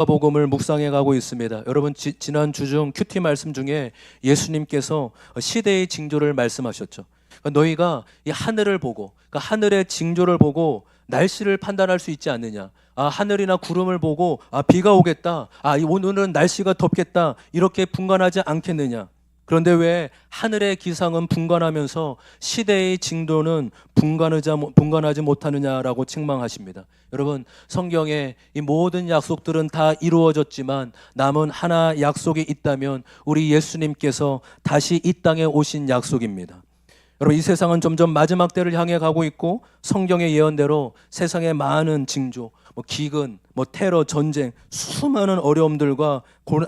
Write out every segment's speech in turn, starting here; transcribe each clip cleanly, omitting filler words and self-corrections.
복음을 묵상해 가고 있습니다. 여러분 지난 주 중 큐티 말씀 중에 예수님께서 시대의 징조를 말씀하셨죠. 그러니까 너희가 이 하늘을 보고, 그러니까 하늘의 징조를 보고 날씨를 판단할 수 있지 않느냐. 하늘이나 구름을 보고 비가 오겠다. 오늘은 날씨가 덥겠다. 이렇게 분간하지 않겠느냐. 그런데 왜 하늘의 기상은 분간하면서 시대의 징조는 분간하지 못하느냐라고 책망하십니다. 여러분, 성경에 이 모든 약속들은 다 이루어졌지만 남은 하나 약속이 있다면 우리 예수님께서 다시 이 땅에 오신 약속입니다. 여러분, 이 세상은 점점 마지막 때를 향해 가고 있고 성경의 예언대로 세상의 많은 징조, 기근, 테러, 전쟁, 수많은 어려움들과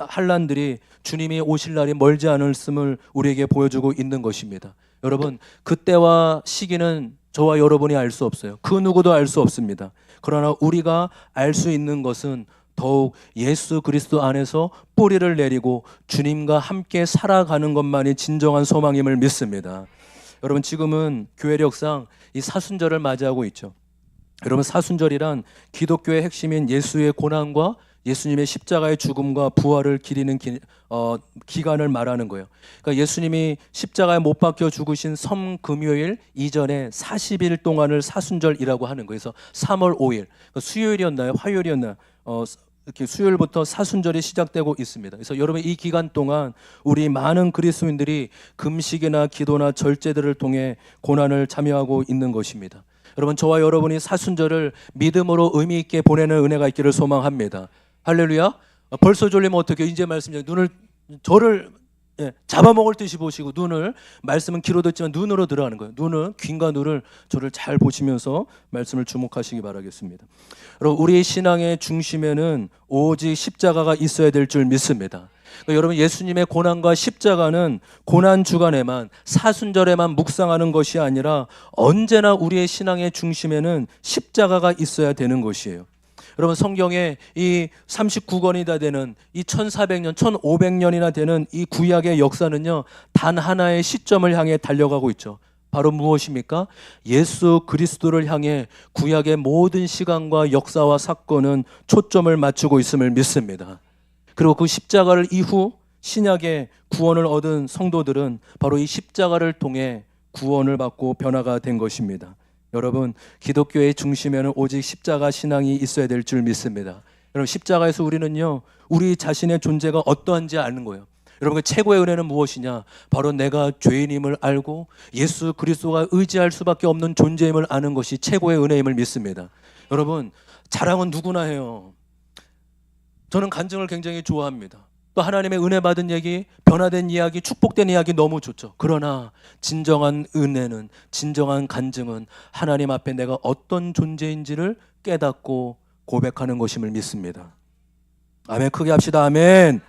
환난들이 주님이 오실 날이 멀지 않았음을 우리에게 보여주고 있는 것입니다. 여러분, 그때와 시기는 저와 여러분이 알 수 없어요. 그 누구도 알 수 없습니다. 그러나 우리가 알 수 있는 것은 더욱 예수 그리스도 안에서 뿌리를 내리고 주님과 함께 살아가는 것만이 진정한 소망임을 믿습니다. 여러분, 지금은 교회력상 이 사순절을 맞이하고 있죠. 여러분, 사순절이란 기독교의 핵심인 예수의 고난과 예수님의 십자가의 죽음과 부활을 기리는 기간을 말하는 거예요. 그러니까 예수님이 십자가에 못 박혀 죽으신 섬금요일 이전에 40일 동안을 사순절이라고 하는 거예요. 그래서 3월 5일, 그러니까 수요일이었나요? 화요일이었나요? 이렇게 수요일부터 사순절이 시작되고 있습니다. 그래서 여러분, 이 기간 동안 우리 많은 그리스도인들이 금식이나 기도나 절제들을 통해 고난을 참여하고 있는 것입니다. 여러분, 저와 여러분이 사순절을 믿음으로 의미 있게 보내는 은혜가 있기를 소망합니다. 할렐루야. 벌써 졸리면 어떻게 이제 말씀이죠. 저를 잡아먹을 듯이 보시고 말씀은 귀로 듣지만 눈으로 들어가는 거예요. 귀과 눈을 저를 잘 보시면서 말씀을 주목하시기 바라겠습니다. 여러분, 우리의 신앙의 중심에는 오직 십자가가 있어야 될 줄 믿습니다. 그러니까 여러분, 예수님의 고난과 십자가는 고난 주간에만, 사순절에만 묵상하는 것이 아니라 언제나 우리의 신앙의 중심에는 십자가가 있어야 되는 것이에요. 여러분, 성경에 이 39권이 다 되는 이 1400년, 1500년이나 되는 이 구약의 역사는요, 단 하나의 시점을 향해 달려가고 있죠. 바로 무엇입니까? 예수 그리스도를 향해 구약의 모든 시간과 역사와 사건은 초점을 맞추고 있음을 믿습니다. 그리고 그 십자가를 이후 신약의 구원을 얻은 성도들은 바로 이 십자가를 통해 구원을 받고 변화가 된 것입니다. 여러분, 기독교의 중심에는 오직 십자가 신앙이 있어야 될 줄 믿습니다. 여러분, 십자가에서 우리는요, 우리 자신의 존재가 어떠한지 아는 거예요. 여러분, 그 최고의 은혜는 무엇이냐? 바로 내가 죄인임을 알고 예수 그리스도가 의지할 수밖에 없는 존재임을 아는 것이 최고의 은혜임을 믿습니다. 여러분, 자랑은 누구나 해요. 저는 간증을 굉장히 좋아합니다. 또 하나님의 은혜 받은 얘기, 변화된 이야기, 축복된 이야기 너무 좋죠. 그러나 진정한 은혜는, 진정한 간증은 하나님 앞에 내가 어떤 존재인지를 깨닫고 고백하는 것임을 믿습니다. 아멘. 크게 합시다. 아멘.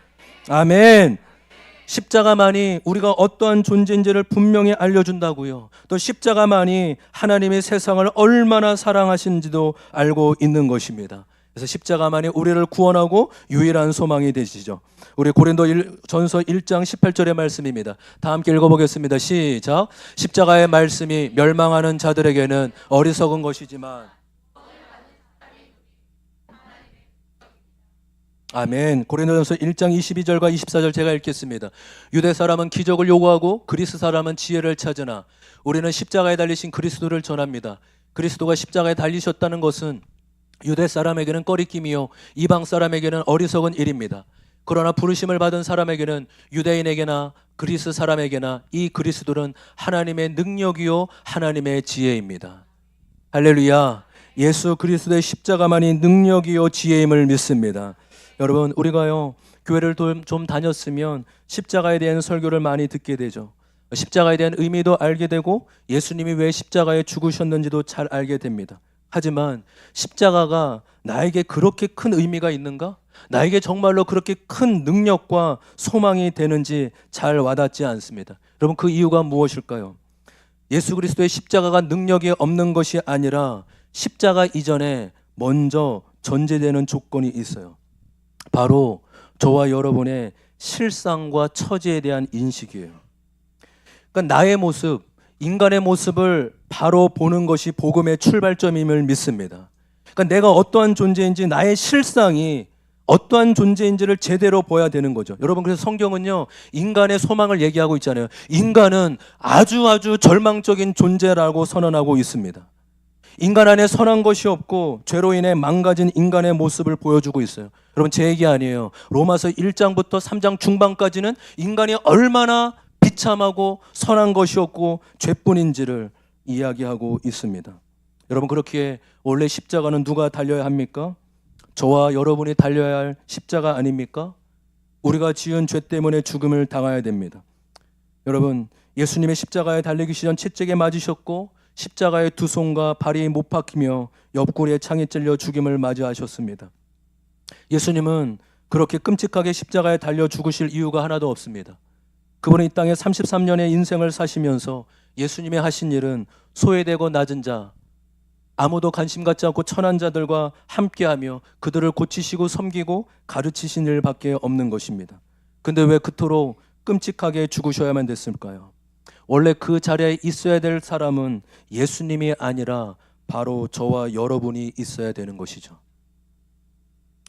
아멘. 십자가만이 우리가 어떠한 존재인지를 분명히 알려준다고요. 또 십자가만이 하나님의 세상을 얼마나 사랑하신지도 알고 있는 것입니다. 그래서 십자가만이 우리를 구원하고 유일한 소망이 되시죠. 우리 고린도전서 1장 18절의 말씀입니다. 다 함께 읽어보겠습니다. 시작. 십자가의 말씀이 멸망하는 자들에게는 어리석은 것이지만, 아멘. 고린도전서 1장 22절과 24절 제가 읽겠습니다. 유대 사람은 기적을 요구하고 그리스 사람은 지혜를 찾으나 우리는 십자가에 달리신 그리스도를 전합니다. 그리스도가 십자가에 달리셨다는 것은 유대 사람에게는 꺼리낌이요 이방 사람에게는 어리석은 일입니다. 그러나 부르심을 받은 사람에게는, 유대인에게나 그리스 사람에게나 이 그리스도는 하나님의 능력이요 하나님의 지혜입니다. 할렐루야. 예수 그리스도의 십자가만이 능력이요 지혜임을 믿습니다. 여러분, 우리가요, 교회를 좀 다녔으면 십자가에 대한 설교를 많이 듣게 되죠. 십자가에 대한 의미도 알게 되고 예수님이 왜 십자가에 죽으셨는지도 잘 알게 됩니다. 하지만 십자가가 나에게 그렇게 큰 의미가 있는가? 나에게 정말로 그렇게 큰 능력과 소망이 되는지 잘 와닿지 않습니다. 여러분, 그 이유가 무엇일까요? 예수 그리스도의 십자가가 능력이 없는 것이 아니라 십자가 이전에 먼저 전제되는 조건이 있어요. 바로 저와 여러분의 실상과 처지에 대한 인식이에요. 그러니까 나의 모습, 인간의 모습을 바로 보는 것이 복음의 출발점임을 믿습니다. 그러니까 내가 어떠한 존재인지 나의 실상이 어떠한 존재인지를 제대로 보아야 되는 거죠. 여러분, 그래서 성경은요, 인간의 소망을 얘기하고 있잖아요. 인간은 아주 절망적인 존재라고 선언하고 있습니다. 인간 안에 선한 것이 없고 죄로 인해 망가진 인간의 모습을 보여주고 있어요. 여러분, 제 얘기 아니에요. 로마서 1장부터 3장 중반까지는 인간이 얼마나 비참하고 선한 것이 없고 죄뿐인지를 이야기하고 있습니다. 여러분, 그렇기에 원래 십자가는 누가 달려야 합니까? 저와 여러분이 달려야 할 십자가 아닙니까? 우리가 지은 죄 때문에 죽음을 당해야 됩니다. 여러분, 예수님의 십자가에 달리기 전 채찍에 맞으셨고 십자가의 두 손과 발이 못 박히며 옆구리에 창에 찔려 죽임을 맞이하셨습니다. 예수님은 그렇게 끔찍하게 십자가에 달려 죽으실 이유가 하나도 없습니다. 그분은 이 땅에 33년의 인생을 사시면서 예수님의 하신 일은 소외되고 낮은 자, 아무도 관심 갖지 않고 천한 자들과 함께하며 그들을 고치시고 섬기고 가르치신 일밖에 없는 것입니다. 근데 왜 그토록 끔찍하게 죽으셔야만 됐을까요? 원래 그 자리에 있어야 될 사람은 예수님이 아니라 바로 저와 여러분이 있어야 되는 것이죠.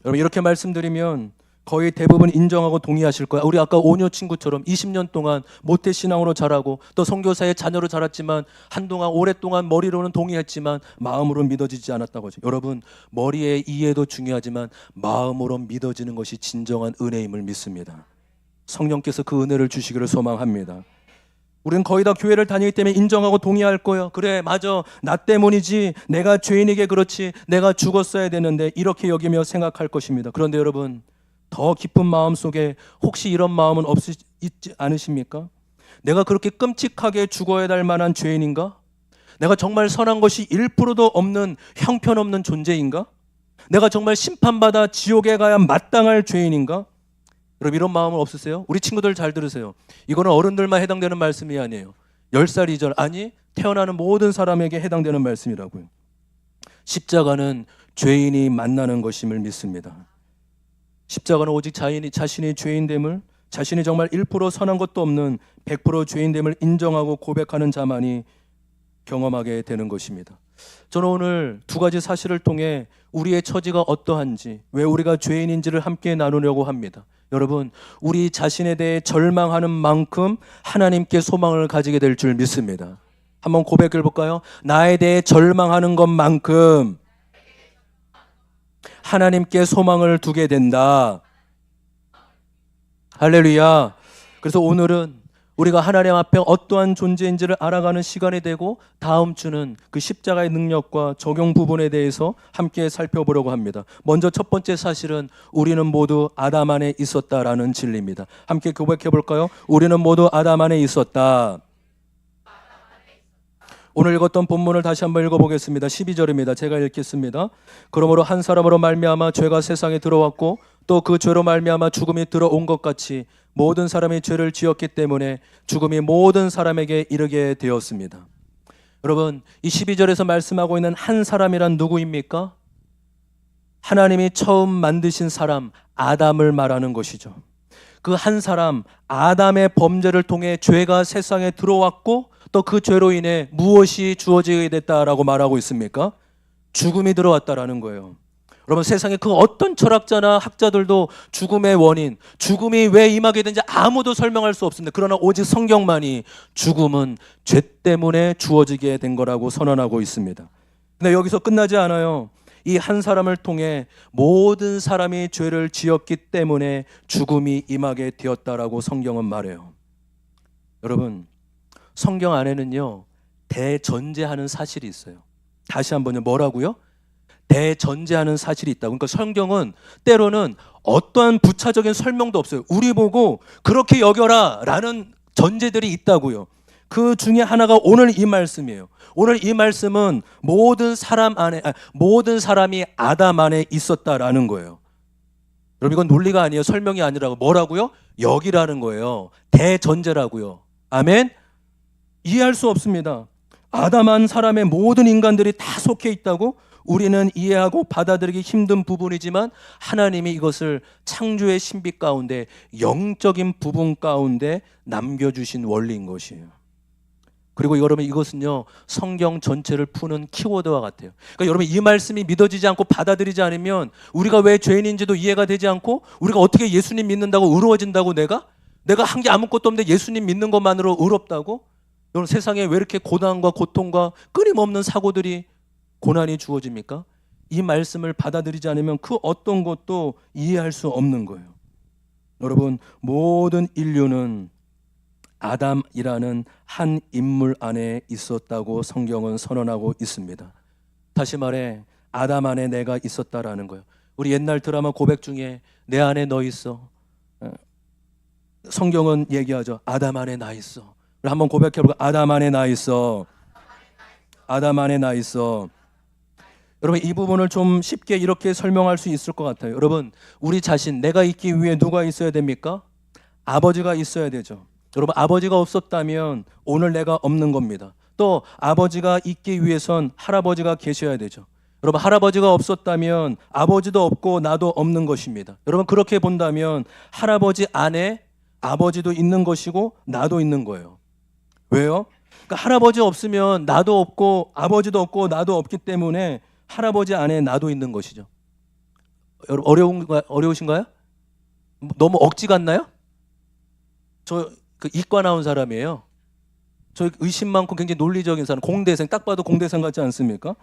여러분, 이렇게 말씀드리면 거의 대부분 인정하고 동의하실 거예요. 우리 아까 오녀 친구처럼 20년 동안 모태신앙으로 자라고 또 선교사의 자녀로 자랐지만 한동안 오랫동안 머리로는 동의했지만 마음으로는 믿어지지 않았다고 하죠. 여러분, 머리의 이해도 중요하지만 마음으로 믿어지는 것이 진정한 은혜임을 믿습니다. 성령께서 그 은혜를 주시기를 소망합니다. 우리는 거의 다 교회를 다니기 때문에 인정하고 동의할 거예요. 그래, 맞아, 나 때문이지, 내가 죄인이게 그렇지, 내가 죽었어야 되는데, 이렇게 여기며 생각할 것입니다. 그런데 여러분, 더 깊은 마음 속에 혹시 이런 마음은 있지 않으십니까? 내가 그렇게 끔찍하게 죽어야 할 만한 죄인인가? 내가 정말 선한 것이 1%도 없는 형편없는 존재인가? 내가 정말 심판받아 지옥에 가야 마땅할 죄인인가? 여러분, 이런 마음은 없으세요? 우리 친구들 잘 들으세요. 이거는 어른들만 해당되는 말씀이 아니에요. 10살 이전, 아니 태어나는 모든 사람에게 해당되는 말씀이라고요. 십자가는 죄인이 만나는 것임을 믿습니다. 십자가는 오직 자신이 죄인됨을, 자신이 정말 1% 선한 것도 없는 100% 죄인됨을 인정하고 고백하는 자만이 경험하게 되는 것입니다. 저는 오늘 두 가지 사실을 통해 우리의 처지가 어떠한지, 왜 우리가 죄인인지를 함께 나누려고 합니다. 여러분, 우리 자신에 대해 절망하는 만큼 하나님께 소망을 가지게 될 줄 믿습니다. 한번 고백해 볼까요? 나에 대해 절망하는 것만큼 하나님께 소망을 두게 된다. 할렐루야. 그래서 오늘은 우리가 하나님 앞에 어떠한 존재인지를 알아가는 시간이 되고, 다음 주는 그 십자가의 능력과 적용 부분에 대해서 함께 살펴보려고 합니다. 먼저 첫 번째 사실은 우리는 모두 아담 안에 있었다라는 진리입니다. 함께 고백해 볼까요? 우리는 모두 아담 안에 있었다. 오늘 읽었던 본문을 다시 한번 읽어보겠습니다. 12절입니다. 제가 읽겠습니다. 그러므로 한 사람으로 말미암아 죄가 세상에 들어왔고 또 그 죄로 말미암아 죽음이 들어온 것 같이 모든 사람이 죄를 지었기 때문에 죽음이 모든 사람에게 이르게 되었습니다. 여러분, 이 12절에서 말씀하고 있는 한 사람이란 누구입니까? 하나님이 처음 만드신 사람 아담을 말하는 것이죠. 그 한 사람 아담의 범죄를 통해 죄가 세상에 들어왔고 또 그 죄로 인해 무엇이 주어지게 됐다라고 말하고 있습니까? 죽음이 들어왔다라는 거예요. 여러분, 세상에 그 어떤 철학자나 학자들도 죽음의 원인, 죽음이 왜 임하게 된지 아무도 설명할 수 없습니다. 그러나 오직 성경만이 죽음은 죄 때문에 주어지게 된 거라고 선언하고 있습니다. 근데 여기서 끝나지 않아요. 이 한 사람을 통해 모든 사람이 죄를 지었기 때문에 죽음이 임하게 되었다라고 성경은 말해요. 여러분, 성경 안에는요, 대전제하는 사실이 있어요. 다시 한번요, 뭐라고요? 대전제하는 사실이 있다고. 그러니까 성경은 때로는 어떠한 부차적인 설명도 없어요. 우리 보고 그렇게 여겨라 라는 전제들이 있다고요. 그 중에 하나가 오늘 이 말씀이에요. 오늘 이 말씀은 모든 사람이 아담 안에 있었다라는 거예요. 여러분, 이건 논리가 아니에요. 설명이 아니라고. 뭐라고요? 여기라는 거예요. 대전제라고요. 아멘? 이해할 수 없습니다. 아담 한 사람의 모든 인간들이 다 속해 있다고? 우리는 이해하고 받아들이기 힘든 부분이지만 하나님이 이것을 창조의 신비 가운데 영적인 부분 가운데 남겨주신 원리인 것이에요. 그리고 여러분 이것은요 성경 전체를 푸는 키워드와 같아요. 그러니까 여러분 이 말씀이 믿어지지 않고 받아들이지 않으면 우리가 왜 죄인인지도 이해가 되지 않고 우리가 어떻게 예수님 믿는다고 의로워진다고 내가 한 게 아무것도 없는데 예수님 믿는 것만으로 의롭다고? 여러분 세상에 왜 이렇게 고난과 고통과 끊임없는 사고들이 고난이 주어집니까? 이 말씀을 받아들이지 않으면 그 어떤 것도 이해할 수 없는 거예요. 여러분 모든 인류는 아담이라는 한 인물 안에 있었다고 성경은 선언하고 있습니다. 다시 말해 아담 안에 내가 있었다라는 거예요. 우리 옛날 드라마 고백 중에 내 안에 너 있어. 성경은 얘기하죠. 아담 안에 나 있어. 한번 고백해보고 아담 안에 나 있어. 아담 안에 나 있어. 여러분 이 부분을 좀 쉽게 이렇게 설명할 수 있을 것 같아요. 여러분 우리 자신 내가 있기 위해 누가 있어야 됩니까? 아버지가 있어야 되죠. 여러분 아버지가 없었다면 오늘 내가 없는 겁니다. 또 아버지가 있기 위해선 할아버지가 계셔야 되죠. 여러분 할아버지가 없었다면 아버지도 없고 나도 없는 것입니다. 여러분 그렇게 본다면 할아버지 안에 아버지도 있는 것이고 나도 있는 거예요. 왜요? 그러니까 할아버지 없으면 나도 없고 아버지도 없고 나도 없기 때문에 할아버지 안에 나도 있는 것이죠. 여러분 어려우신가요? 너무 억지 같나요? 저 그 이과 나온 사람이에요. 저 의심 많고 굉장히 논리적인 사람, 공대생, 딱 봐도 공대생 같지 않습니까?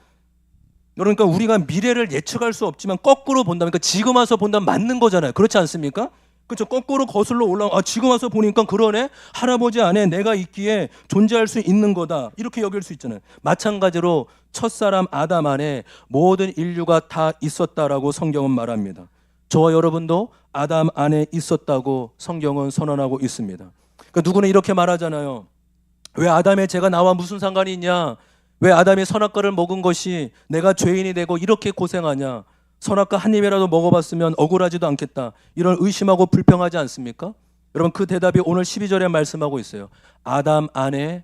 그러니까 우리가 미래를 예측할 수 없지만 거꾸로 본다면, 그러니까 지금 와서 본다면 맞는 거잖아요. 그렇지 않습니까? 그렇죠. 거꾸로 거슬러 올라가. 지금 와서 보니까 그러네. 할아버지 안에 내가 있기에 존재할 수 있는 거다. 이렇게 여길 수 있잖아요. 마찬가지로 첫사람 아담 안에 모든 인류가 다 있었다라고 성경은 말합니다. 저와 여러분도 아담 안에 있었다고 성경은 선언하고 있습니다. 그러니까 누구는 이렇게 말하잖아요. 왜 아담의 죄가 나와 무슨 상관이 있냐? 왜 아담이 선악과를 먹은 것이 내가 죄인이 되고 이렇게 고생하냐? 선악과 한 입이라도 먹어봤으면 억울하지도 않겠다. 이런 의심하고 불평하지 않습니까? 여러분 그 대답이 오늘 12절에 말씀하고 있어요. 아담 안에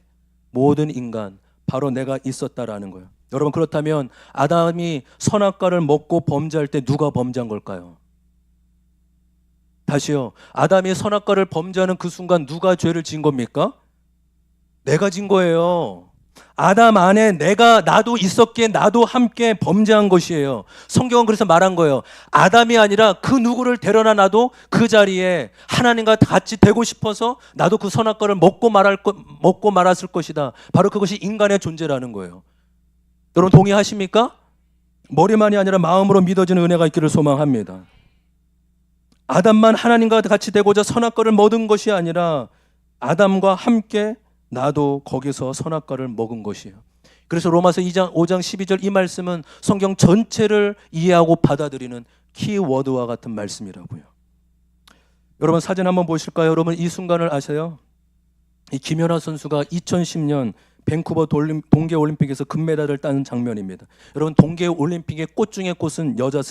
모든 인간 바로 내가 있었다라는 거예요. 여러분 그렇다면 아담이 선악과를 먹고 범죄할 때 누가 범죄한 걸까요? 다시요. 아담이 선악과를 범죄하는 그 순간 누가 죄를 지은 겁니까? 내가 진 거예요. 아담 안에 나도 있었기에 나도 함께 범죄한 것이에요. 성경은 그래서 말한 거예요. 아담이 아니라 그 누구를 데려다 놔도 그 자리에 하나님과 같이 되고 싶어서 나도 그 선악과를 먹고 말았을 것이다. 바로 그것이 인간의 존재라는 거예요. 여러분 동의하십니까? 머리만이 아니라 마음으로 믿어지는 은혜가 있기를 소망합니다. 아담만 하나님과 같이 되고자 선악과를 먹은 것이 아니라 아담과 함께 나도 거기서 선악과를 먹은 것이에요. 그래서 로마서 2장 5장 12절 이 말씀은 성경 전체를 이해하고 받아들이는 키워드와 같은 말씀이라고요. 여러분 사진 한번 보실까요? 여러분 이 순간을 아세요? 이 김연아 선수가 2010년 밴쿠버 동계올림픽에서 금메달을 따는 장면입니다. 여러분 동계올림픽의 꽃 중의 꽃은 여자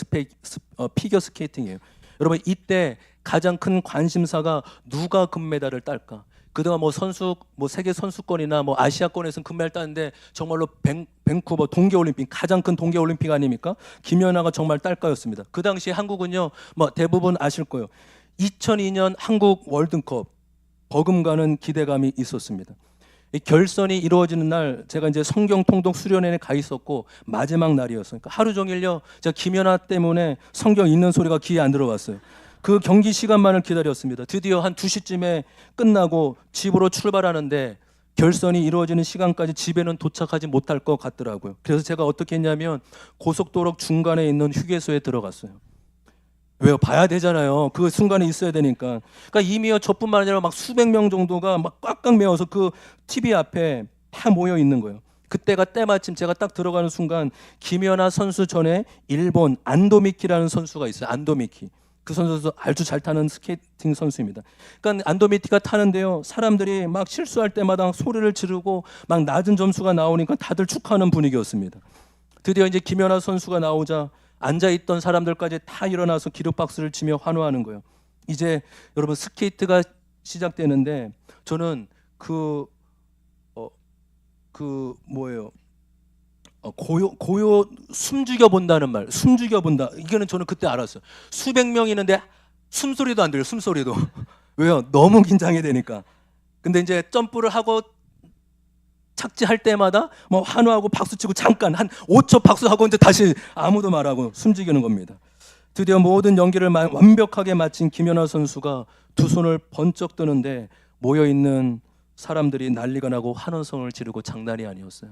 피겨 스케이팅이에요. 여러분 이때 가장 큰 관심사가 누가 금메달을 딸까? 그동안 세계 선수권이나 아시아권에서는 금메달 따는데 정말로 밴쿠버 동계올림픽 가장 큰 동계올림픽 아닙니까? 김연아가 정말 딸까였습니다. 그 당시 한국은요, 대부분 아실 거예요. 2002년 한국 월드컵 버금가는 기대감이 있었습니다. 이 결선이 이루어지는 날 제가 이제 성경 통독 수련회에 가 있었고 마지막 날이었어요. 그러니까 하루 종일요, 제가 김연아 때문에 성경 읽는 소리가 귀에 안 들어왔어요. 그 경기 시간만을 기다렸습니다. 드디어 한 2시쯤에 끝나고 집으로 출발하는데 결선이 이루어지는 시간까지 집에는 도착하지 못할 것 같더라고요. 그래서 제가 어떻게 했냐면 고속도로 중간에 있는 휴게소에 들어갔어요. 왜요? 봐야 되잖아요. 그 순간에 있어야 되니까. 그러니까 이미요 저뿐만 아니라 막 수백 명 정도가 막 꽉꽉 메워서 그 TV 앞에 다 모여 있는 거예요. 그때가 때마침 제가 딱 들어가는 순간 김연아 선수 전에 일본 안도미키라는 선수가 있어요. 안도미키. 그 선수도 아주 잘 타는 스케이팅 선수입니다. 그러니까 안도미키가 타는데요, 사람들이 막 실수할 때마다 소리를 지르고 막 낮은 점수가 나오니까 다들 축하하는 분위기였습니다. 드디어 이제 김연아 선수가 나오자 앉아있던 사람들까지 다 일어나서 기립박수를 치며 환호하는 거예요. 이제 여러분 스케이트가 시작되는데 저는 고요 숨죽여 본다는 말, 숨죽여 본다. 이거는 저는 그때 알았어요. 수백 명 있는데 숨소리도 안 들려요. 숨소리도. 왜요? 너무 긴장이 되니까. 근데 이제 점프를 하고 착지할 때마다 뭐 환호하고 박수치고 잠깐 한 5초 박수하고 이제 다시 아무도 말하고 숨지기는 겁니다. 드디어 모든 연기를 완벽하게 마친 김연아 선수가 두 손을 번쩍 드는데 모여있는 사람들이 난리가 나고 환호성을 지르고 장난이 아니었어요.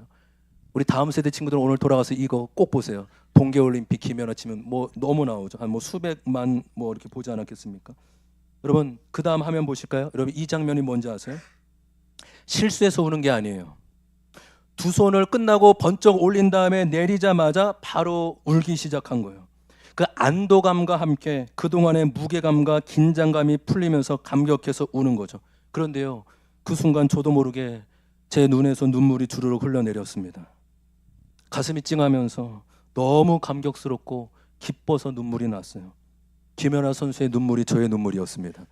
우리 다음 세대 친구들은 오늘 돌아가서 이거 꼭 보세요. 동계올림픽 김연아 치면 뭐 너무 나오죠. 한 뭐 수백만 뭐 이렇게 보지 않았겠습니까? 여러분 그 다음 화면 보실까요? 여러분 이 장면이 뭔지 아세요? 실수해서 우는 게 아니에요. 두 손을 끝나고 번쩍 올린 다음에 내리자마자 바로 울기 시작한 거예요. 그 안도감과 함께 그동안의 무게감과 긴장감이 풀리면서 감격해서 우는 거죠. 그런데요, 그 순간 저도 모르게 제 눈에서 눈물이 주르륵 흘러내렸습니다. 가슴이 찡하면서 너무 감격스럽고 기뻐서 눈물이 났어요. 김연아 선수의 눈물이 저의 눈물이었습니다.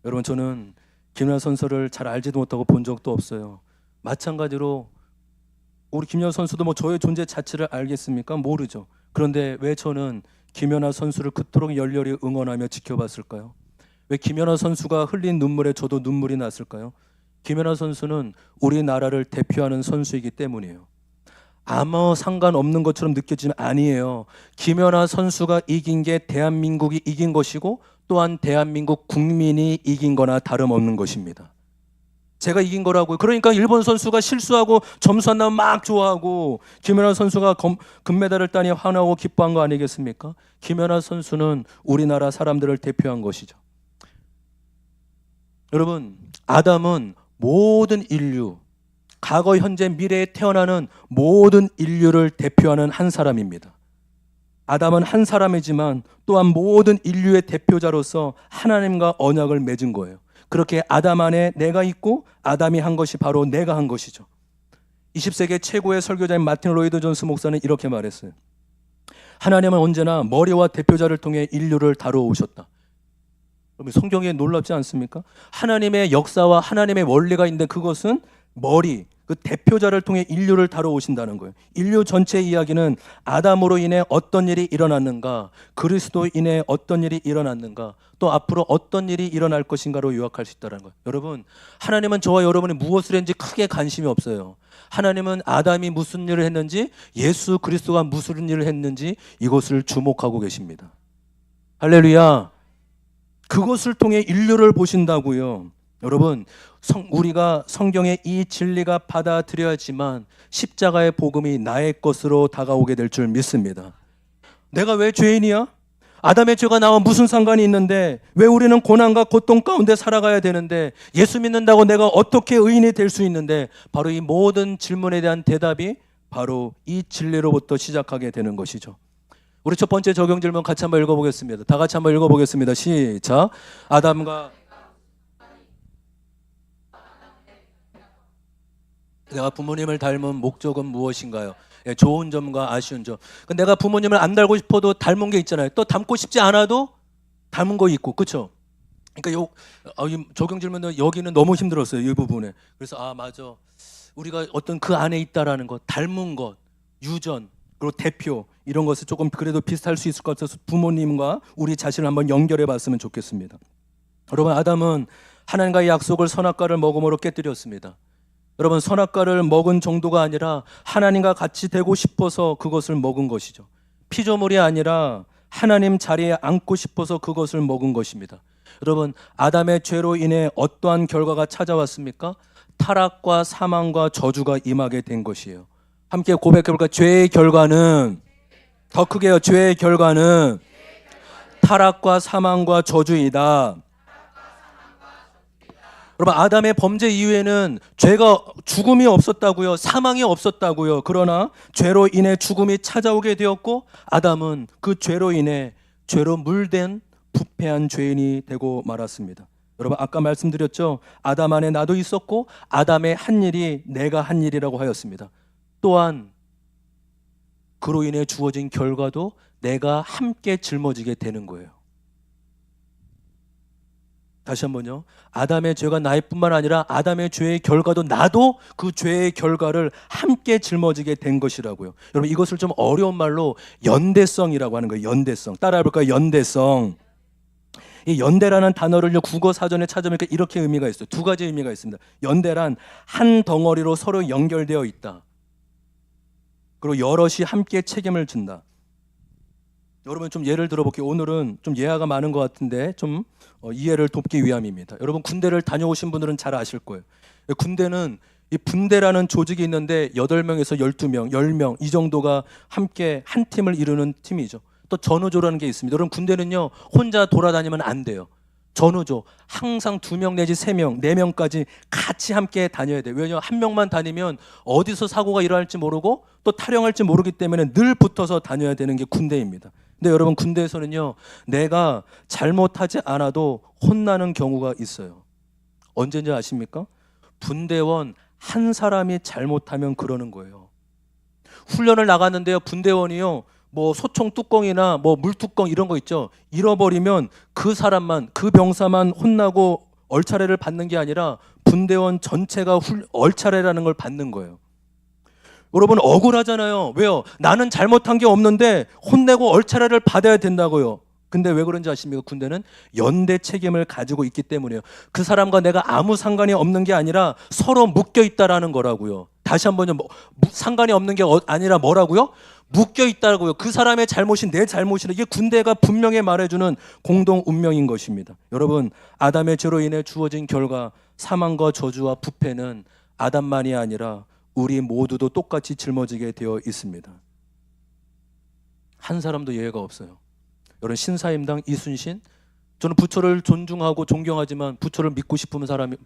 여러분 저는 김연아 선수를 잘 알지도 못하고 본 적도 없어요. 마찬가지로 우리 김연아 선수도 뭐 저의 존재 자체를 알겠습니까? 모르죠. 그런데 왜 저는 김연아 선수를 그토록 열렬히 응원하며 지켜봤을까요? 왜 김연아 선수가 흘린 눈물에 저도 눈물이 났을까요? 김연아 선수는 우리나라를 대표하는 선수이기 때문이에요. 아무 상관없는 것처럼 느껴지면 아니에요. 김연아 선수가 이긴 게 대한민국이 이긴 것이고 또한 대한민국 국민이 이긴 거나 다름없는 것입니다. 제가 이긴 거라고요. 그러니까 일본 선수가 실수하고 점수 안 나오면 막 좋아하고 김연아 선수가 금메달을 따니 환호하고 기뻐한 거 아니겠습니까? 김연아 선수는 우리나라 사람들을 대표한 것이죠. 여러분, 아담은 모든 인류, 과거, 현재, 미래에 태어나는 모든 인류를 대표하는 한 사람입니다. 아담은 한 사람이지만 또한 모든 인류의 대표자로서 하나님과 언약을 맺은 거예요. 그렇게 아담 안에 내가 있고 아담이 한 것이 바로 내가 한 것이죠. 20세기 최고의 설교자인 마틴 로이드 존스 목사는 이렇게 말했어요. 하나님은 언제나 머리와 대표자를 통해 인류를 다루어 오셨다. 성경에 놀랍지 않습니까? 하나님의 역사와 하나님의 원리가 있는데 그것은 머리, 그 대표자를 통해 인류를 다뤄오신다는 거예요. 인류 전체의 이야기는 아담으로 인해 어떤 일이 일어났는가, 그리스도로 인해 어떤 일이 일어났는가, 또 앞으로 어떤 일이 일어날 것인가로 요약할 수 있다는 거예요. 여러분, 하나님은 저와 여러분이 무엇을 했는지 크게 관심이 없어요. 하나님은 아담이 무슨 일을 했는지, 예수 그리스도가 무슨 일을 했는지 이것을 주목하고 계십니다. 할렐루야. 그것을 통해 인류를 보신다고요. 여러분, 우리가 성경의 이 진리가 받아들여야지만 십자가의 복음이 나의 것으로 다가오게 될 줄 믿습니다. 내가 왜 죄인이야? 아담의 죄가 나와 무슨 상관이 있는데 왜 우리는 고난과 고통 가운데 살아가야 되는데 예수 믿는다고 내가 어떻게 의인이 될 수 있는데 바로 이 모든 질문에 대한 대답이 바로 이 진리로부터 시작하게 되는 것이죠. 우리 첫 번째 적용 질문 같이 한번 읽어보겠습니다. 다 같이 한번 읽어보겠습니다. 시작. 아담과 내가 부모님을 닮은 목적은 무엇인가요? 예, 좋은 점과 아쉬운 점. 내가 부모님을 안 닮고 싶어도 닮은 게 있잖아요. 또 닮고 싶지 않아도 닮은 거 있고, 그렇죠? 그러니까 이 적용 질문은 여기는 너무 힘들었어요. 이 부분에. 그래서 맞아. 우리가 어떤 그 안에 있다라는 것, 닮은 것, 유전, 그리고 대표 이런 것을 조금 그래도 비슷할 수 있을 것 같아서 부모님과 우리 자신을 한번 연결해 봤으면 좋겠습니다. 여러분, 아담은 하나님과의 약속을 선악과를 먹음으로 깨뜨렸습니다. 여러분, 선악과를 먹은 정도가 아니라 하나님과 같이 되고 싶어서 그것을 먹은 것이죠. 피조물이 아니라 하나님 자리에 앉고 싶어서 그것을 먹은 것입니다. 여러분, 아담의 죄로 인해 어떠한 결과가 찾아왔습니까? 타락과 사망과 저주가 임하게 된 것이에요. 함께 고백해볼까요? 죄의 결과는, 더 크게요, 죄의 결과는 타락과 사망과 저주이다. 여러분, 아담의 범죄 이후에는 죽음이 없었다고요. 사망이 없었다고요. 그러나 죄로 인해 죽음이 찾아오게 되었고 아담은 그 죄로 인해 죄로 물된 부패한 죄인이 되고 말았습니다. 여러분, 아까 말씀드렸죠. 아담 안에 나도 있었고 아담의 한 일이 내가 한 일이라고 하였습니다. 또한 그로 인해 주어진 결과도 내가 함께 짊어지게 되는 거예요. 다시 한번요. 아담의 죄가 나일 뿐만 아니라 아담의 죄의 결과도 나도 그 죄의 결과를 함께 짊어지게 된 것이라고요. 여러분, 이것을 좀 어려운 말로 연대성이라고 하는 거예요. 연대성. 따라해볼까요? 연대성. 이 연대라는 단어를요 국어 사전에 찾아보니까 이렇게 의미가 있어요. 두 가지 의미가 있습니다. 연대란 한 덩어리로 서로 연결되어 있다. 그리고 여럿이 함께 책임을 진다. 여러분 좀 예를 들어볼게요. 오늘은 좀 예화가 많은 것 같은데 좀 이해를 돕기 위함입니다. 여러분 군대를 다녀오신 분들은 잘 아실 거예요. 군대는 이 분대라는 조직이 있는데 8명에서 12명, 10명 이 정도가 함께 한 팀을 이루는 팀이죠. 또 전우조라는 게 있습니다. 여러분 군대는요 혼자 돌아다니면 안 돼요. 전우조 항상 2명 내지 3명, 4명까지 같이 함께 다녀야 돼요. 왜냐하면 한 명만 다니면 어디서 사고가 일어날지 모르고 또 탈영할지 모르기 때문에 늘 붙어서 다녀야 되는 게 군대입니다. 근데 여러분 군대에서는요 내가 잘못하지 않아도 혼나는 경우가 있어요. 언제인지 아십니까? 분대원 한 사람이 잘못하면 그러는 거예요. 훈련을 나갔는데요 분대원이요 뭐 소총 뚜껑이나 뭐 물뚜껑 이런 거 있죠. 잃어버리면 그 사람만 그 병사만 혼나고 얼차례를 받는 게 아니라 분대원 전체가 얼차례라는 걸 받는 거예요. 여러분 억울하잖아요. 왜요? 나는 잘못한 게 없는데 혼내고 얼차례를 받아야 된다고요. 근데 왜 그런지 아십니까? 군대는 연대 책임을 가지고 있기 때문이에요. 그 사람과 내가 아무 상관이 없는 게 아니라 서로 묶여 있다라는 거라고요. 다시 한번요. 상관이 없는 게 아니라 뭐라고요? 묶여 있다고요. 그 사람의 잘못이 내 잘못이라 이게 군대가 분명히 말해주는 공동 운명인 것입니다. 여러분 아담의 죄로 인해 주어진 결과 사망과 저주와 부패는 아담만이 아니라 우리 모두도 똑같이 짊어지게 되어 있습니다. 한 사람도 예외가 없어요. 여러분 신사임당 이순신 저는 부처를 존중하고 존경하지만 부처를 믿고 싶은 사람이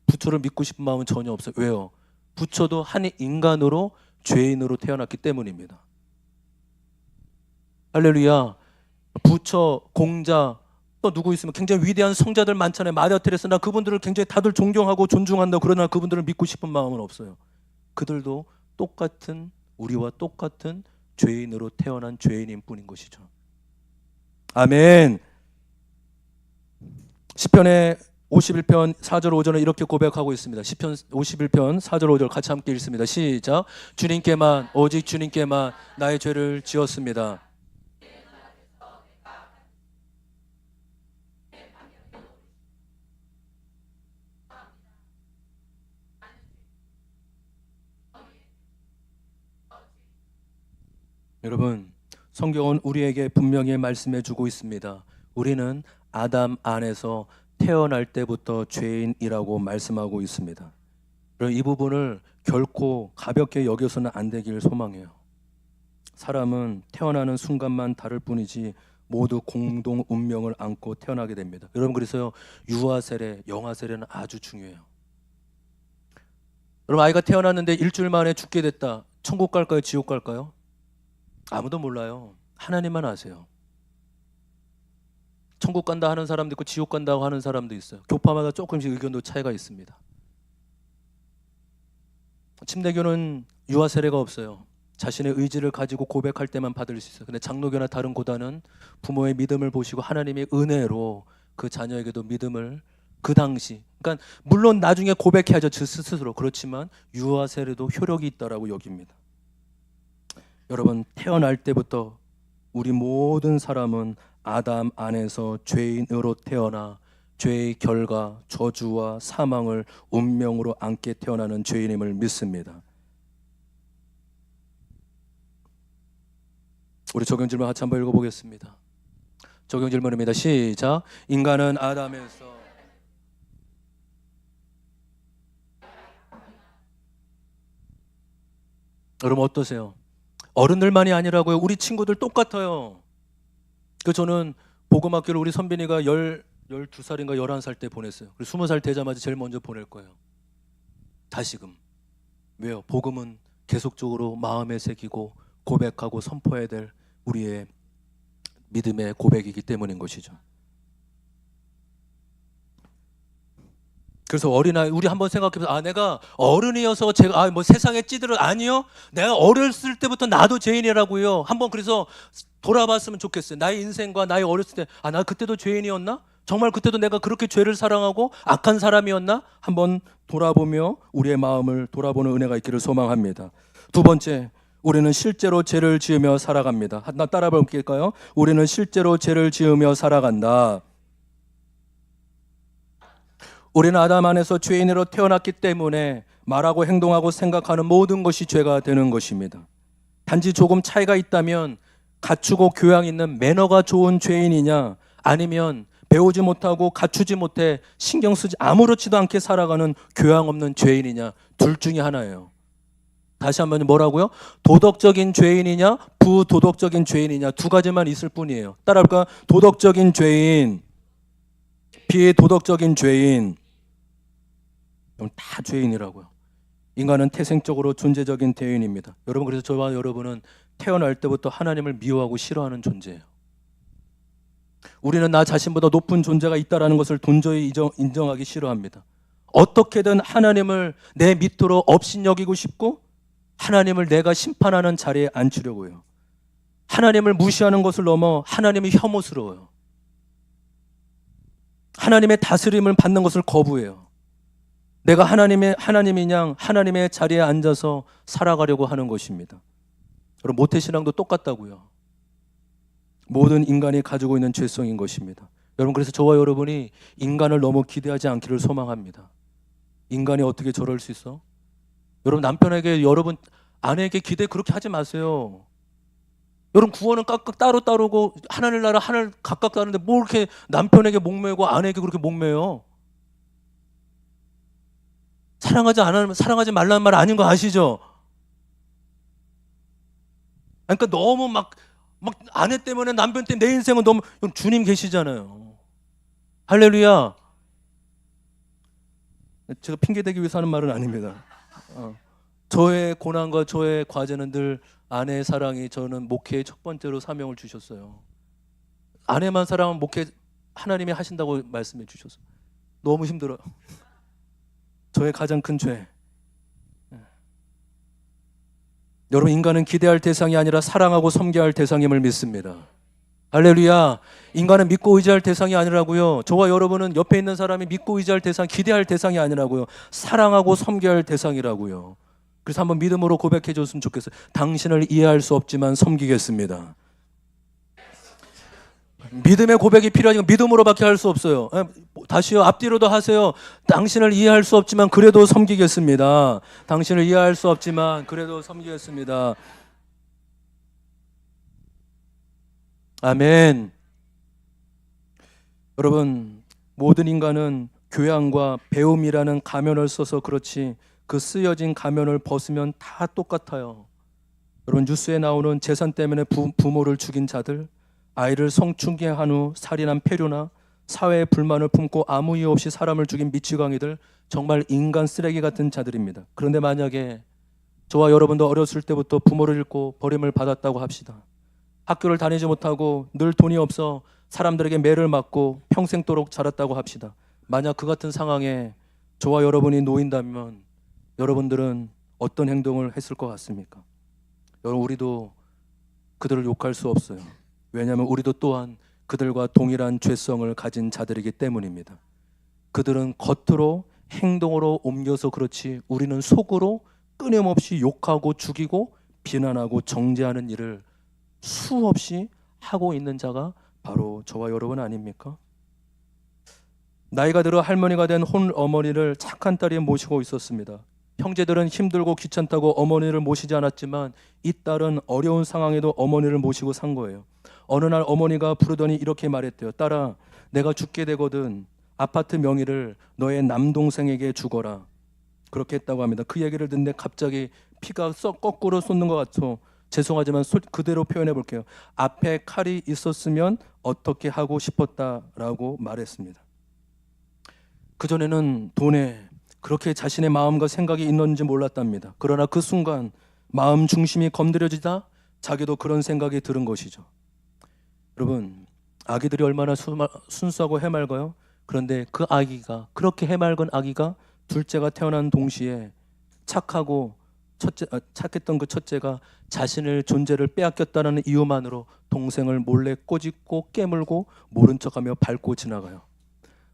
부처를 믿고 싶은 마음은 전혀 없어요. 왜요? 부처도 한 인간으로 죄인으로 태어났기 때문입니다. 할렐루야. 부처, 공자 또 누구 있으면 굉장히 위대한 성자들 많잖아요. 마다 테레사 나 그분들을 굉장히 다들 존경하고 존중한다. 그러나 그분들을 믿고 싶은 마음은 없어요. 그들도 똑같은 우리와 똑같은 죄인으로 태어난 죄인인 뿐인 것이죠. 아멘. 시편의 51편 4절 5절은 이렇게 고백하고 있습니다. 시편 51편 4절 5절 같이 함께 읽습니다. 시작. 주님께만 오직 주님께만 나의 죄를 지었습니다. 여러분 성경은 우리에게 분명히 말씀해 주고 있습니다. 우리는 아담 안에서 태어날 때부터 죄인이라고 말씀하고 있습니다. 이 부분을 결코 가볍게 여겨서는 안 되길 소망해요. 사람은 태어나는 순간만 다를 뿐이지 모두 공동 운명을 안고 태어나게 됩니다. 여러분 그래서요 유아 세례, 영아 세례는 아주 중요해요. 여러분 아이가 태어났는데 일주일 만에 죽게 됐다. 천국 갈까요? 지옥 갈까요? 아무도 몰라요. 하나님만 아세요. 천국 간다 하는 사람도 있고 지옥 간다고 하는 사람도 있어요. 교파마다 조금씩 의견도 차이가 있습니다. 침례교는 유아 세례가 없어요. 자신의 의지를 가지고 고백할 때만 받을 수 있어요. 근데 장로교나 다른 고단은 부모의 믿음을 보시고 하나님의 은혜로 그 자녀에게도 믿음을 그 당시 그러니까 물론 나중에 고백해야죠 스스로. 그렇지만 유아 세례도 효력이 있다라고 여깁니다. 여러분 태어날 때부터 우리 모든 사람은 아담 안에서 죄인으로 태어나 죄의 결과 저주와 사망을 운명으로 안게 태어나는 죄인임을 믿습니다. 우리 적용 질문 같이 한번 읽어보겠습니다. 적용 질문입니다. 시작. 인간은 아담에서 여러분 어떠세요? 어른들만이 아니라고요. 우리 친구들 똑같아요. 저는 복음학교를 우리 선빈이가 12살인가 11살 때 보냈어요. 그리고 20살 되자마자 제일 먼저 보낼 거예요. 다시금. 왜요? 복음은 계속적으로 마음에 새기고 고백하고 선포해야 될 우리의 믿음의 고백이기 때문인 것이죠. 그래서 어린아이 우리 한번 생각해보세요. 내가 어른이어서 제가 뭐 세상에 찌들어 아니요. 내가 어렸을 때부터 나도 죄인이라고요. 한번 그래서 돌아봤으면 좋겠어요. 나의 인생과 나의 어렸을 때 나 그때도 죄인이었나? 정말 그때도 내가 그렇게 죄를 사랑하고 악한 사람이었나? 한번 돌아보며 우리의 마음을 돌아보는 은혜가 있기를 소망합니다. 두 번째, 우리는 실제로 죄를 지으며 살아갑니다. 나 따라 볼게요. 우리는 실제로 죄를 지으며 살아간다. 우리는 아담 안에서 죄인으로 태어났기 때문에 말하고 행동하고 생각하는 모든 것이 죄가 되는 것입니다. 단지 조금 차이가 있다면 갖추고 교양 있는 매너가 좋은 죄인이냐, 아니면 배우지 못하고 갖추지 못해 신경 쓰지 아무렇지도 않게 살아가는 교양 없는 죄인이냐, 둘 중에 하나예요. 다시 한번 뭐라고요? 도덕적인 죄인이냐, 부도덕적인 죄인이냐, 두 가지만 있을 뿐이에요. 따라할까? 도덕적인 죄인, 비도덕적인 죄인. 그럼 다 죄인이라고요. 인간은 태생적으로 존재적인 죄인입니다. 여러분, 그래서 저와 여러분은 태어날 때부터 하나님을 미워하고 싫어하는 존재예요. 우리는 나 자신보다 높은 존재가 있다는 것을 도저히 인정하기 싫어합니다. 어떻게든 하나님을 내 밑으로 업신여기고 싶고 하나님을 내가 심판하는 자리에 앉히려고 해요. 하나님을 무시하는 것을 넘어 하나님이 혐오스러워요. 하나님의 다스림을 받는 것을 거부해요. 내가 하나님이 양 하나님의 자리에 앉아서 살아가려고 하는 것입니다. 여러분, 모태신앙도 똑같다고요. 모든 인간이 가지고 있는 죄성인 것입니다. 여러분, 그래서 저와 여러분이 인간을 너무 기대하지 않기를 소망합니다. 인간이 어떻게 저럴 수 있어? 여러분, 남편에게, 여러분 아내에게 기대 그렇게 하지 마세요. 여러분, 구원은 각각 따로 따르고 하나님 나라 하늘 각각 다른데 뭐 이렇게 남편에게 목매고 아내에게 그렇게 목매요? 사랑하지 말라는 말 아닌 거 아시죠? 그러니까 너무 막 아내 때문에 남편 때문에 내 인생은 너무, 주님 계시잖아요. 할렐루야. 제가 핑계대기 위해서 하는 말은 아닙니다. 저의 고난과 저의 과제는 늘 아내의 사랑이 저는 목회의 첫 번째로 사명을 주셨어요. 아내만 사랑하면 목회 하나님이 하신다고 말씀해 주셨어요. 너무 힘들어요. 저의 가장 큰 죄. 여러분, 인간은 기대할 대상이 아니라 사랑하고 섬겨야 할 대상임을 믿습니다. 할렐루야. 인간은 믿고 의지할 대상이 아니라고요. 저와 여러분은 옆에 있는 사람이 믿고 의지할 대상, 기대할 대상이 아니라고요. 사랑하고 섬겨야 할 대상이라고요. 그래서 한번 믿음으로 고백해 줬으면 좋겠어요. 당신을 이해할 수 없지만 섬기겠습니다. 믿음의 고백이 필요하니까 믿음으로밖에 할 수 없어요. 다시요, 앞뒤로도 하세요. 당신을 이해할 수 없지만 그래도 섬기겠습니다. 당신을 이해할 수 없지만 그래도 섬기겠습니다. 아멘. 여러분, 모든 인간은 교양과 배움이라는 가면을 써서 그렇지 그 쓰여진 가면을 벗으면 다 똑같아요. 여러분, 뉴스에 나오는 재산 때문에 부모를 죽인 자들, 아이를 성추행한 후 살인한 폐류나 사회의 불만을 품고 아무 이유 없이 사람을 죽인 미치광이들, 정말 인간 쓰레기 같은 자들입니다. 그런데 만약에 저와 여러분도 어렸을 때부터 부모를 잃고 버림을 받았다고 합시다. 학교를 다니지 못하고 늘 돈이 없어 사람들에게 매를 맞고 평생도록 자랐다고 합시다. 만약 그 같은 상황에 저와 여러분이 놓인다면 여러분들은 어떤 행동을 했을 것 같습니까? 여러분, 우리도 그들을 욕할 수 없어요. 왜냐하면 우리도 또한 그들과 동일한 죄성을 가진 자들이기 때문입니다. 그들은 겉으로 행동으로 옮겨서 그렇지 우리는 속으로 끊임없이 욕하고 죽이고 비난하고 정죄하는 일을 수없이 하고 있는 자가 바로 저와 여러분 아닙니까? 나이가 들어 할머니가 된 혼어머니를 착한 딸이 모시고 있었습니다. 형제들은 힘들고 귀찮다고 어머니를 모시지 않았지만 이 딸은 어려운 상황에도 어머니를 모시고 산 거예요. 어느 날 어머니가 부르더니 이렇게 말했대요. 딸아, 내가 죽게 되거든 아파트 명의를 너의 남동생에게 주거라. 그렇게 했다고 합니다. 그 얘기를 듣는데 갑자기 피가 거꾸로 쏟는 것 같죠. 죄송하지만 그대로 표현해 볼게요. 앞에 칼이 있었으면 어떻게 하고 싶었다라고 말했습니다. 그전에는 돈에 그렇게 자신의 마음과 생각이 있는지 몰랐답니다. 그러나 그 순간 마음 중심이 건드려지다 자기도 그런 생각이 들은 것이죠. 여러분, 아기들이 얼마나 순수하고 해맑아요? 그런데 그 아기가, 그렇게 해맑은 아기가 둘째가 태어난 동시에 착했던 그 첫째가 자신의 존재를 빼앗겼다는 이유만으로 동생을 몰래 꼬집고 깨물고 모른 척하며 밟고 지나가요.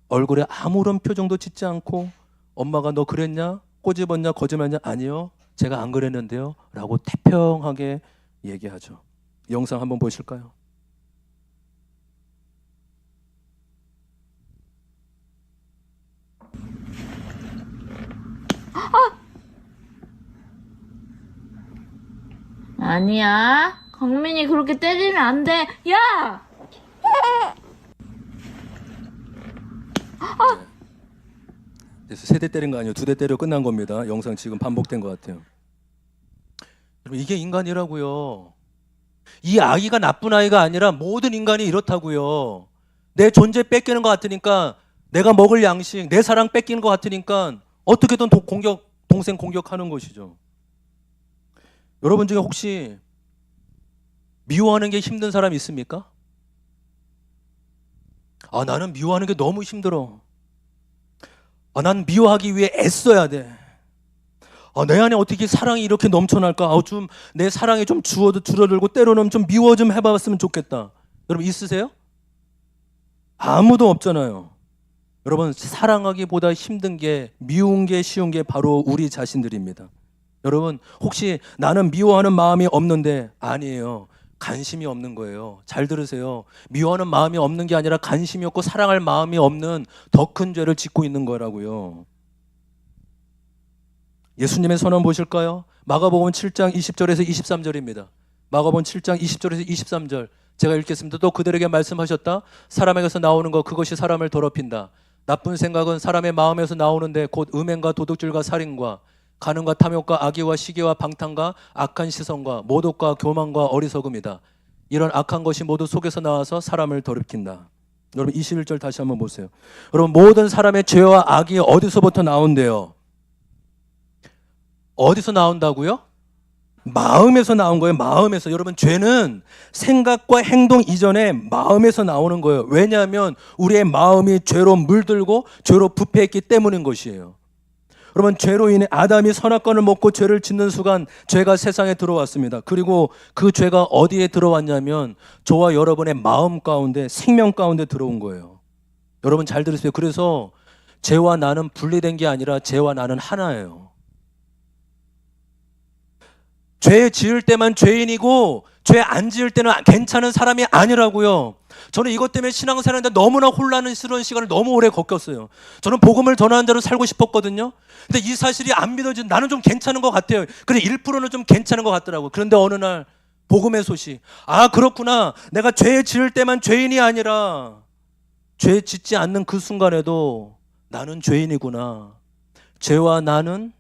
얼굴에 아무런 표정도 짓지 않고 엄마가 너 그랬냐? 꼬집었냐? 거짓말했냐? 아니요, 제가 안 그랬는데요 라고 태평하게 얘기하죠. 영상 한번 보실까요? 아니야. 강민이 그렇게 때리면 안 돼. 야! 그래서 3대 때린 거 아니에요. 2대 때려 끝난 겁니다. 영상 지금 반복된 것 같아요. 여러분, 이게 인간이라고요. 이 아이가 나쁜 아이가 아니라 모든 인간이 이렇다고요. 내 존재 뺏기는 것 같으니까, 내가 먹을 양식, 내 사랑 뺏기는 것 같으니까 어떻게든 동생 공격하는 것이죠. 여러분 중에 혹시 미워하는 게 힘든 사람 있습니까? 나는 미워하는 게 너무 힘들어. 난 미워하기 위해 애써야 돼. 내 안에 어떻게 사랑이 이렇게 넘쳐날까? 좀 내 사랑이 좀 줄어들고 때로는 좀 미워 좀 해봤으면 좋겠다. 여러분 있으세요? 아무도 없잖아요. 여러분, 사랑하기보다 힘든 게, 미운 게 쉬운 게 바로 우리 자신들입니다. 여러분, 혹시 나는 미워하는 마음이 없는데, 아니에요. 관심이 없는 거예요. 잘 들으세요. 미워하는 마음이 없는 게 아니라 관심이 없고 사랑할 마음이 없는 더 큰 죄를 짓고 있는 거라고요. 예수님의 선언 보실까요? 마가복음 7장 20절에서 23절입니다. 마가복음 7장 20절에서 23절 제가 읽겠습니다. 또 그들에게 말씀하셨다. 사람에게서 나오는 것, 그것이 사람을 더럽힌다. 나쁜 생각은 사람의 마음에서 나오는데 곧 음행과 도둑질과 살인과 간음과 탐욕과 악의와 시기와 방탕과 악한 시선과 모독과 교만과 어리석음이다. 이런 악한 것이 모두 속에서 나와서 사람을 더럽힌다. 여러분 21절 다시 한번 보세요. 여러분, 모든 사람의 죄와 악이 어디서부터 나온대요? 어디서 나온다고요? 마음에서 나온 거예요. 마음에서. 여러분, 죄는 생각과 행동 이전에 마음에서 나오는 거예요. 왜냐하면 우리의 마음이 죄로 물들고 죄로 부패했기 때문인 것이에요. 여러분, 죄로 인해 아담이 선악과를 먹고 죄를 짓는 순간 죄가 세상에 들어왔습니다. 그리고 그 죄가 어디에 들어왔냐면 저와 여러분의 마음 가운데, 생명 가운데 들어온 거예요. 여러분 잘 들으세요. 그래서 죄와 나는 분리된 게 아니라 죄와 나는 하나예요. 죄 지을 때만 죄인이고 죄 안 지을 때는 괜찮은 사람이 아니라고요. 저는 이것 때문에 신앙생활하는데 너무나 혼란스러운 시간을 너무 오래 겪었어요. 저는 복음을 전하는 자로 살고 싶었거든요. 근데 이 사실이 안 믿어진, 나는 좀 괜찮은 것 같아요. 근데 1%는 좀 괜찮은 것 같더라고요. 그런데 어느 날 복음의 소식, 그렇구나. 내가 죄 지을 때만 죄인이 아니라 죄 짓지 않는 그 순간에도 나는 죄인이구나. 죄와 나는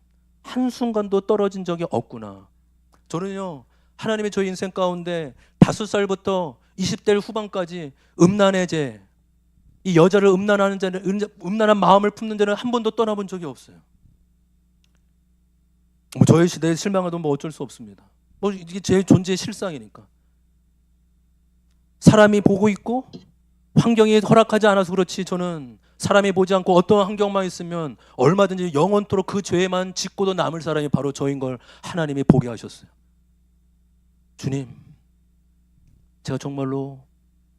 한순간도 떨어진 적이 없구나. 저는요, 하나님의 저희 인생 가운데 5살부터 20대 후반까지 음란의 죄, 이 여자를 음란하는 자는, 음란한 마음을 품는 자는 한 번도 떠나본 적이 없어요. 저의 시대에 실망해도 어쩔 수 없습니다. 이게 제 존재의 실상이니까. 사람이 보고 있고 환경이 허락하지 않아서 그렇지, 저는 사람이 보지 않고 어떤 환경만 있으면 얼마든지 영원토록 그 죄만 짓고도 남을 사람이 바로 저인 걸 하나님이 보게 하셨어요. 주님, 제가 정말로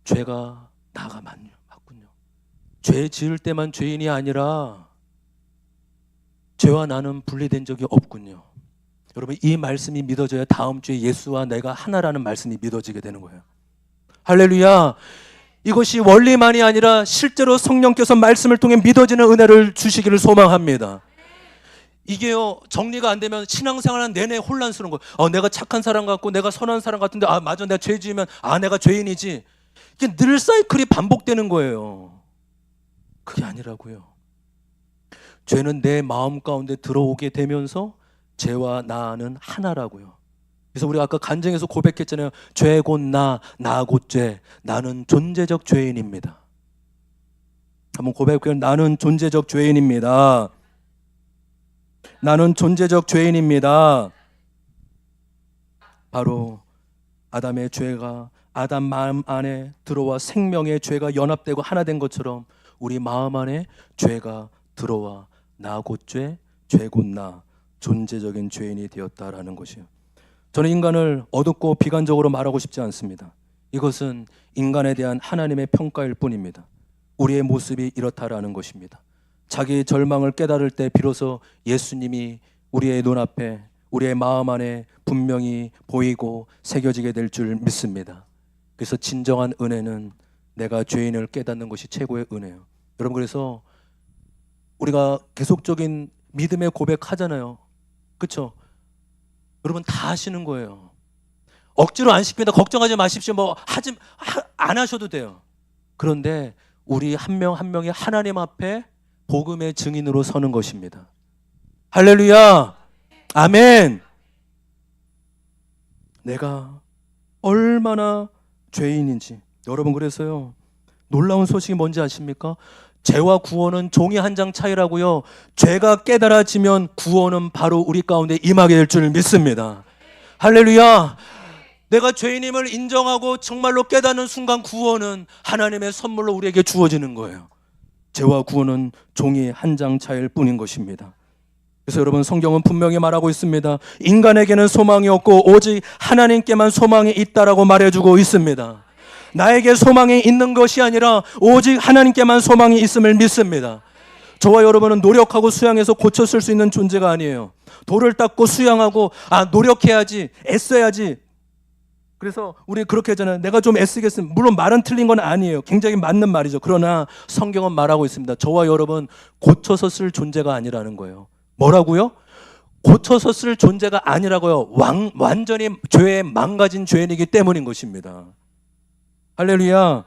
죄가 나가 맞군요. 죄 지을 때만 죄인이 아니라 죄와 나는 분리된 적이 없군요. 여러분, 이 말씀이 믿어져야 다음 주에 예수와 내가 하나라는 말씀이 믿어지게 되는 거예요. 할렐루야. 이것이 원리만이 아니라 실제로 성령께서 말씀을 통해 믿어지는 은혜를 주시기를 소망합니다. 이게요, 정리가 안 되면 신앙생활은 내내 혼란스러운 거예요. 내가 착한 사람 같고 내가 선한 사람 같은데 맞아, 내가 죄 지으면 내가 죄인이지. 이게 늘 사이클이 반복되는 거예요. 그게 아니라고요. 죄는 내 마음 가운데 들어오게 되면서 죄와 나는 하나라고요. 그래서 우리가 아까 간증에서 고백했잖아요. 죄 곧 나 곧 죄. 나는 존재적 죄인입니다. 한번 고백해요. 나는 존재적 죄인입니다. 나는 존재적 죄인입니다. 바로 아담의 죄가 아담 마음 안에 들어와 생명의 죄가 연합되고 하나 된 것처럼 우리 마음 안에 죄가 들어와 나 곧 죄, 죄 곧 나, 존재적인 죄인이 되었다라는 것이요. 저는 인간을 어둡고 비관적으로 말하고 싶지 않습니다. 이것은 인간에 대한 하나님의 평가일 뿐입니다. 우리의 모습이 이렇다라는 것입니다. 자기의 절망을 깨달을 때 비로소 예수님이 우리의 눈앞에, 우리의 마음 안에 분명히 보이고 새겨지게 될 줄 믿습니다. 그래서 진정한 은혜는 내가 죄인을 깨닫는 것이 최고의 은혜예요. 여러분, 그래서 우리가 계속적인 믿음의 고백하잖아요. 그렇죠? 여러분 다 하시는 거예요. 억지로 안 시킵니다. 걱정하지 마십시오. 안 하셔도 돼요. 그런데 우리 한 명 한 명이 하나님 앞에 복음의 증인으로 서는 것입니다. 할렐루야. 아멘. 내가 얼마나 죄인인지. 여러분, 그래서요, 놀라운 소식이 뭔지 아십니까? 죄와 구원은 종이 한 장 차이라고요. 죄가 깨달아지면 구원은 바로 우리 가운데 임하게 될 줄 믿습니다. 할렐루야. 내가 죄인임을 인정하고 정말로 깨닫는 순간 구원은 하나님의 선물로 우리에게 주어지는 거예요. 죄와 구원은 종이 한 장 차이일 뿐인 것입니다. 그래서 여러분, 성경은 분명히 말하고 있습니다. 인간에게는 소망이 없고 오직 하나님께만 소망이 있다라고 말해주고 있습니다. 나에게 소망이 있는 것이 아니라 오직 하나님께만 소망이 있음을 믿습니다. 저와 여러분은 노력하고 수양해서 고쳤을 수 있는 존재가 아니에요. 돌을 닦고 수양하고 노력해야지, 애써야지. 그래서 우리 그렇게 하잖아요. 내가 좀 애쓰겠습니다. 물론 말은 틀린 건 아니에요. 굉장히 맞는 말이죠. 그러나 성경은 말하고 있습니다. 저와 여러분 고쳐서 쓸 존재가 아니라는 거예요. 뭐라고요? 고쳐서 쓸 존재가 아니라고요. 완전히 죄에 망가진 죄인이기 때문인 것입니다. 할렐루야.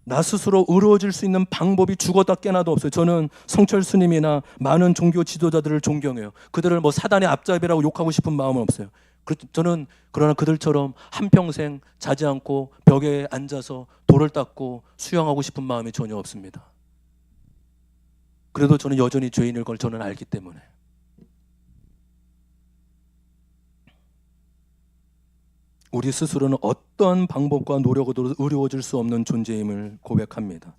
나 스스로 의로워질 수 있는 방법이 죽었다 깨나도 없어요. 저는 성철 스님이나 많은 종교 지도자들을 존경해요. 그들을 사단의 앞잡이라고 욕하고 싶은 마음은 없어요. 저는 그러나 그들처럼 한평생 자지 않고 벽에 앉아서 돌을 닦고 수영하고 싶은 마음이 전혀 없습니다. 그래도 저는 여전히 죄인일 걸 저는 알기 때문에. 우리 스스로는 어떤 방법과 노력으로 의로워질 수 없는 존재임을 고백합니다.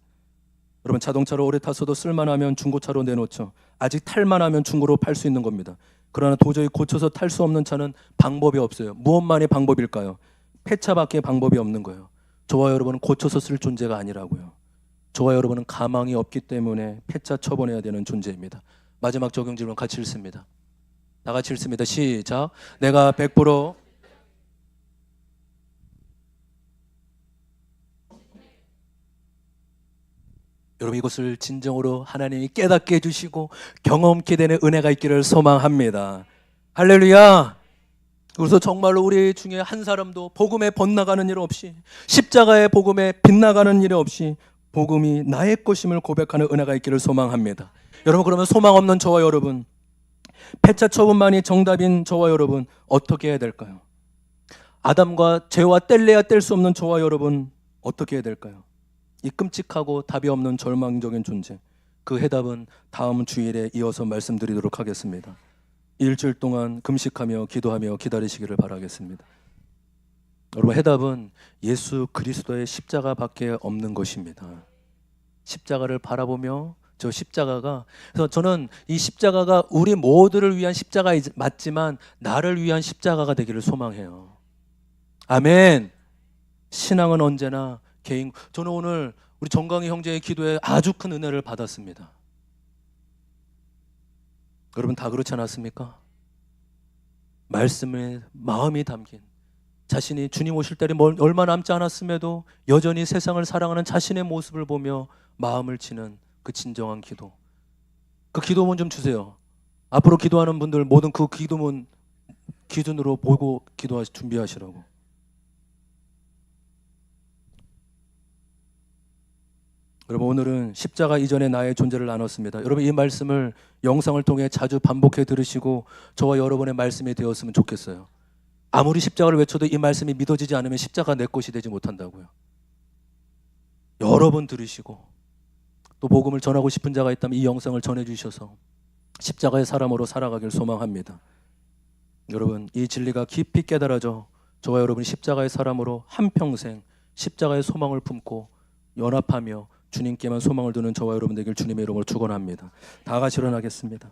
여러분, 자동차를 오래 탔어도 쓸만하면 중고차로 내놓죠. 아직 탈만하면 중고로 팔 수 있는 겁니다. 그러나 도저히 고쳐서 탈 수 없는 차는 방법이 없어요. 무엇만의 방법일까요? 폐차밖에 방법이 없는 거예요. 저와 여러분은 고쳐서 쓸 존재가 아니라고요. 저와 여러분은 가망이 없기 때문에 폐차 처분해야 되는 존재입니다. 마지막 적용 질문 같이 읽습니다. 다 같이 읽습니다. 시작. 내가 100% 여러분, 이것을 진정으로 하나님이 깨닫게 해주시고 경험케 되는 은혜가 있기를 소망합니다. 할렐루야. 그래서 정말로 우리 중에 한 사람도 복음에 번나가는 일 없이, 십자가의 복음에 빗나가는 일 없이 복음이 나의 것임을 고백하는 은혜가 있기를 소망합니다. 여러분, 그러면 소망 없는 저와 여러분, 폐차 처분만이 정답인 저와 여러분, 어떻게 해야 될까요? 아담과 죄와 뗄래야 뗄 수 없는 저와 여러분, 어떻게 해야 될까요? 이 끔찍하고 답이 없는 절망적인 존재, 그 해답은 다음 주일에 이어서 말씀드리도록 하겠습니다. 일주일 동안 금식하며 기도하며 기다리시기를 바라겠습니다. 여러분, 해답은 예수 그리스도의 십자가밖에 없는 것입니다. 십자가를 바라보며, 저 십자가가, 그래서 저는 이 십자가가 우리 모두를 위한 십자가 맞지만 나를 위한 십자가가 되기를 소망해요. 아멘. 신앙은 언제나 개인. 저는 오늘 우리 정강희 형제의 기도에 아주 큰 은혜를 받았습니다. 여러분, 다 그렇지 않았습니까? 말씀에 마음이 담긴, 자신이 주님 오실 때이 얼마 남지 않았음에도 여전히 세상을 사랑하는 자신의 모습을 보며 마음을 치는 그 진정한 기도. 그 기도문 좀 주세요. 앞으로 기도하는 분들 모든 그 기도문 기준으로 보고 준비하시라고. 여러분, 오늘은 십자가 이전의 나의 존재를 나눴습니다. 여러분, 이 말씀을 영상을 통해 자주 반복해 들으시고 저와 여러분의 말씀이 되었으면 좋겠어요. 아무리 십자가를 외쳐도 이 말씀이 믿어지지 않으면 십자가 내 것이 되지 못한다고요. 여러 번 들으시고 또 복음을 전하고 싶은 자가 있다면 이 영상을 전해주셔서 십자가의 사람으로 살아가길 소망합니다. 여러분, 이 진리가 깊이 깨달아져 저와 여러분이 십자가의 사람으로 한평생 십자가의 소망을 품고 연합하며 주님께만 소망을 두는 저와 여러분 되길 주님의 이름으로 축원합니다. 다 같이 일어나겠습니다.